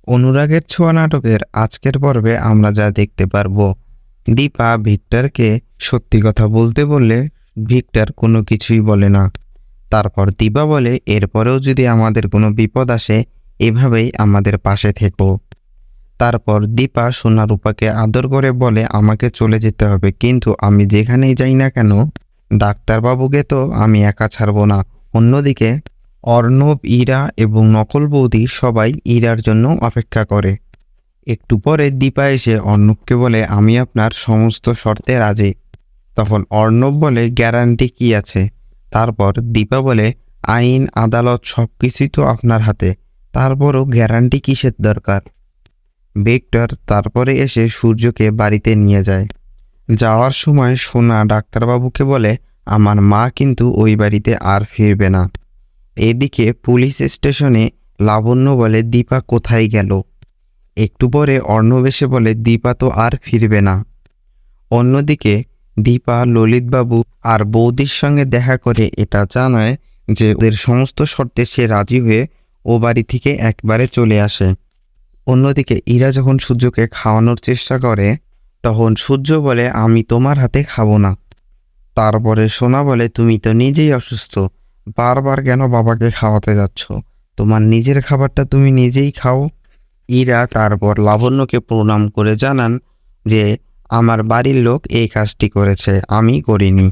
অনুরাগের ছোঁয়া নাটকের আজকের পর্বে আমরা যা দেখতে পারবো, দীপা ভিক্টরকে সত্যি কথা বলতে বললে ভিক্টর কোনো কিছুই বলে না। তারপর দীপা বলে, এরপরেও যদি আমাদের কোনো বিপদ আসে এভাবেই আমাদের পাশে থেকো। তারপর দীপা সোনা রূপাকে আদর করে বলে, আমাকে চলে যেতে হবে, কিন্তু আমি যেখানেই যাই না কেন ডাক্তারবাবুকে তো আমি একা ছাড়বো না। অন্যদিকে অর্ণব, ইরা এবং নকল বৌদি সবাই ইরার জন্য অপেক্ষা করে। একটু পরে দীপা এসে অর্ণবকে বলে, আমি আপনার সমস্ত শর্তে রাজি। তখন অর্ণব বলে, গ্যারান্টি কি আছে? তারপর দীপা বলে, আইন আদালত সব কিছুই তো আপনার হাতে, তারপরও গ্যারান্টি কিসের দরকার? ভিক্টর তারপরে এসে সূর্যকে বাড়িতে নিয়ে যায়। যাওয়ার সময় সোনা ডাক্তারবাবুকে বলে, আমার মা কিন্তু ওই বাড়িতে আর ফিরবে না। এদিকে পুলিশ স্টেশনে লাবণ্য বলে, দীপা কোথায় গেল? একটু পরে অর্ণব এসে বলে, দীপা তো আর ফিরবে না। অন্যদিকে দীপা ললিতবাবু আর বৌদির সঙ্গে দেখা করে এটা জানায় যে ওদের সমস্ত শর্তে সে রাজি হয়ে ও বাড়ি থেকে একবারে চলে আসে। অন্যদিকে ইরা যখন সূর্যকে খাওয়ানোর চেষ্টা করে তখন সূর্য বলে, আমি তোমার হাতে খাবো না। তারপরে সোনা বলে, তুমি তো নিজেই অসুস্থ, বারবার কেন বাবাকে খাওয়াতে যাচ্ছ? তোমার নিজের খাবারটা তুমি নিজেই খাও। ইরা তারপর লাবণ্যকে প্রণাম করে জানান যে আমার বাড়ির লোক এই কাজটি করেছে, আমি করিনি।